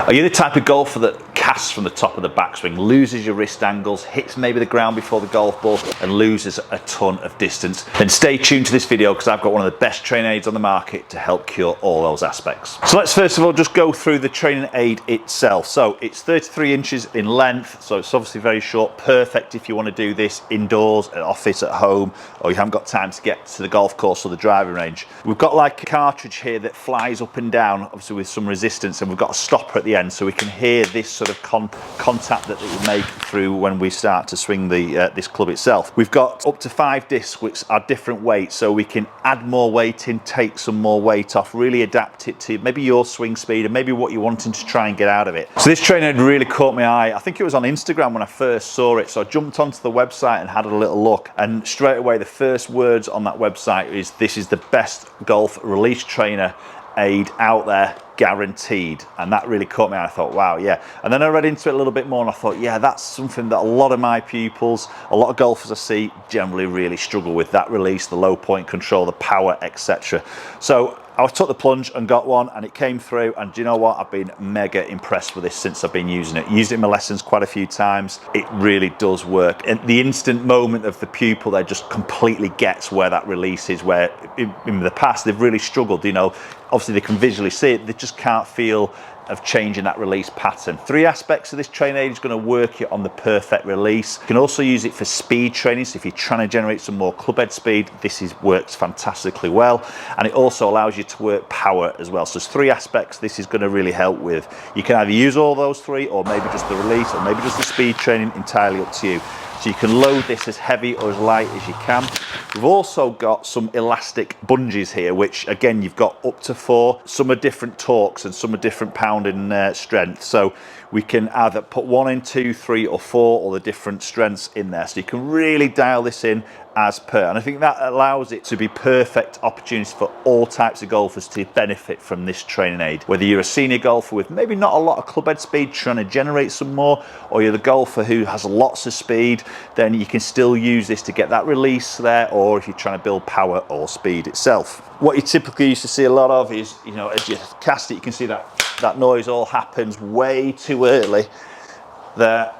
Are you the type of golfer that casts from the top of the backswing, loses your wrist angles, hits maybe the ground before the golf ball and loses a ton of distance? Then stay tuned to this video because I've got one of the best training aids on the market to help cure all those aspects. So let's first of all just go through the training aid itself. So it's 33 inches in length, so it's obviously very short, perfect if you want to do this indoors, at office, at home, or you haven't got time to get to the golf course or the driving range. We've got like a cartridge here that flies up and down, obviously with some resistance, and we've got a stopper at the end so we can hear this sort of contact that it will make through when we start to swing the this club itself. We've got up to 5 discs which are different weights, so we can add more weight in, take some more weight off, really adapt it to maybe your swing speed and maybe what you're wanting to try and get out of it. So this trainer really caught my eye. I think it was on Instagram when I first saw it, so I jumped onto the website and had a little look, and straight away the first words on that website is, this is the best golf release trainer aid out there, guaranteed. And that really caught me. I thought, wow, yeah. And then I read into it a little bit more and I thought, yeah, that's something that a lot of my pupils, a lot of golfers I see generally really struggle with, that release, the low point control, the power, etc. So I took the plunge and got one, and it came through, and do you know what? I've been mega impressed with this since I've been using it. Used it in my lessons quite a few times. It really does work. And the instant moment of the pupil there just completely gets where that release is, where in the past they've really struggled, you know, obviously they can visually see it, they just can't feel of changing that release pattern. 3 aspects of this training aid is going to work it on the perfect release. You can also use it for speed training, so if you're trying to generate some more club head speed, this works fantastically well. And it also allows you to work power as well. So there's 3 aspects this is going to really help with. You can either use all those 3, or maybe just the release, or maybe just the speed training, entirely up to you. So you can load this as heavy or as light as you can. We've also got some elastic bungees here, which again, you've got up to 4. Some are different torques and some are different pound in strength. So we can either put 1 in, 2, 3 or 4, or the different strengths in there. So you can really dial this in as per. And I think that allows it to be perfect opportunity for all types of golfers to benefit from this training aid. Whether you're a senior golfer with maybe not a lot of club head speed, trying to generate some more, or you're the golfer who has lots of speed, then you can still use this to get that release there, or if you're trying to build power or speed itself. What you typically used to see a lot of is, you know, as you cast it, you can see that noise all happens way too early there.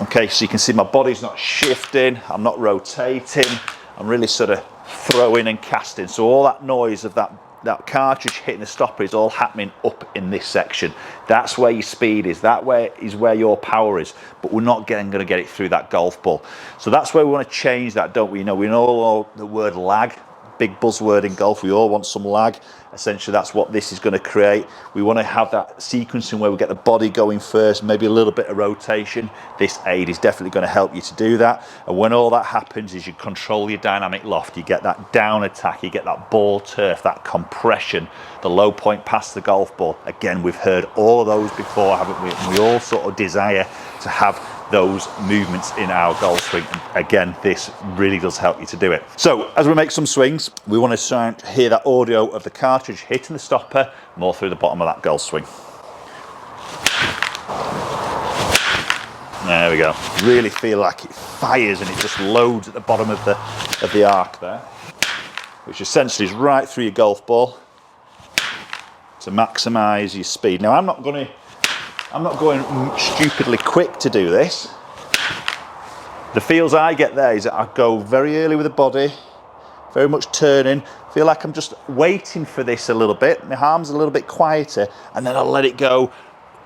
Okay, so you can see my body's not shifting, I'm not rotating, I'm really sort of throwing and casting. So all that noise of that cartridge hitting the stopper is all happening up in this section. That's where your speed is, that way is where your power is, but we're not going to get it through that golf ball. So that's where we want to change that, don't we? You know, we know the word lag, big buzzword in golf, we all want some lag. Essentially that's what this is going to create. We want to have that sequencing where we get the body going first, maybe a little bit of rotation. This aid is definitely going to help you to do that. And when all that happens is you control your dynamic loft, you get that down attack, you get that ball turf, that compression, the low point past the golf ball. Again, we've heard all of those before, haven't we? And we all sort of desire to have those movements in our golf swing. And again, this really does help you to do it. So as we make some swings, we want to hear that audio of the cartridge hitting the stopper more through the bottom of that golf swing. There we go. Really feel like it fires and it just loads at the bottom of the arc there, which essentially is right through your golf ball to maximize your speed. Now I'm not going stupidly quick to do this. The feels I get there is that I go very early with the body, very much turning, feel like I'm just waiting for this a little bit, my arm's a little bit quieter, and then I'll let it go.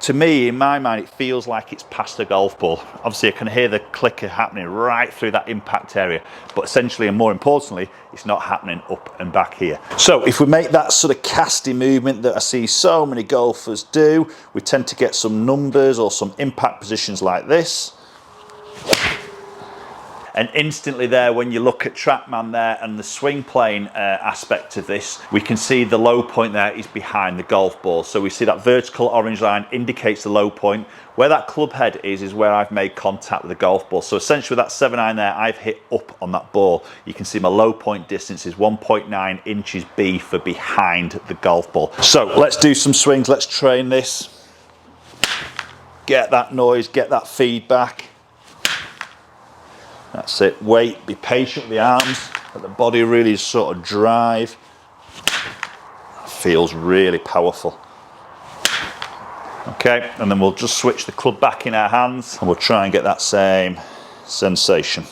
To me, in my mind, it feels like it's past the golf ball. Obviously, I can hear the clicker happening right through that impact area, but essentially, and more importantly, it's not happening up and back here. So if we make that sort of casting movement that I see so many golfers do, we tend to get some numbers or some impact positions like this. And instantly there, when you look at TrackMan there and the swing plane aspect of this, we can see the low point there is behind the golf ball. So we see that vertical orange line indicates the low point. Where that club head is where I've made contact with the golf ball. So essentially with that 7-iron there, I've hit up on that ball. You can see my low point distance is 1.9 inches B for behind the golf ball. So let's do some swings, let's train this. Get that noise, get that feedback. That's it, wait, be patient with the arms, let the body really sort of drive. That feels really powerful. Okay, and then we'll just switch the club back in our hands and we'll try and get that same sensation.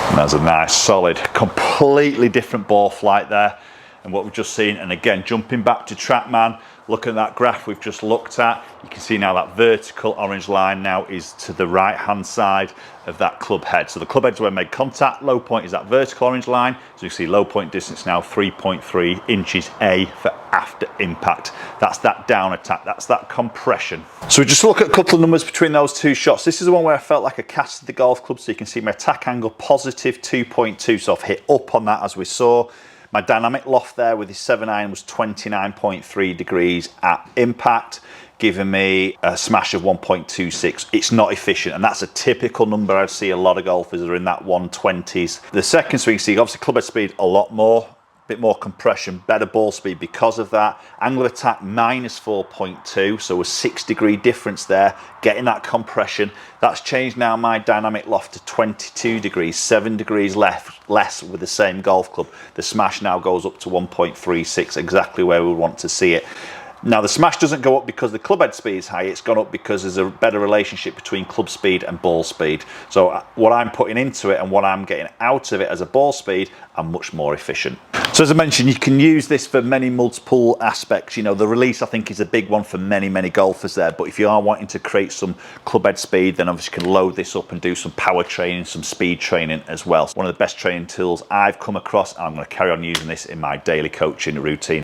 And that's a nice, solid, completely different ball flight there and what we've just seen. And again, jumping back to TrackMan, look at that graph we've just looked at. You can see now that vertical orange line now is to the right hand side of that club head. So the club head's where we made contact, low point is that vertical orange line. So you can see low point distance now 3.3 inches A for after impact. That's that down attack, that's that compression. So we just look at a couple of numbers between those two shots. This is the one where I felt like I casted the golf club, so you can see my attack angle positive 2.2, so I've hit up on that as we saw. My dynamic loft there with the 7-iron was 29.3 degrees at impact, giving me a smash of 1.26. It's not efficient, and that's a typical number. I see a lot of golfers are in that 120s. The second swing, see obviously club head speed a lot more, bit more compression, better ball speed because of that. Angle of attack minus 4.2, so a 6-degree difference there, getting that compression. That's changed now my dynamic loft to 22 degrees, 7 degrees less with the same golf club. The smash now goes up to 1.36, exactly where we want to see it. Now the smash doesn't go up because the club head speed is high, it's gone up because there's a better relationship between club speed and ball speed. So what I'm putting into it and what I'm getting out of it as a ball speed, I'm much more efficient. So as I mentioned, you can use this for many multiple aspects. You know, the release I think is a big one for many golfers there, but if you are wanting to create some club head speed, then obviously you can load this up and do some power training, some speed training as well. One of the best training tools I've come across, and I'm going to carry on using this in my daily coaching routine.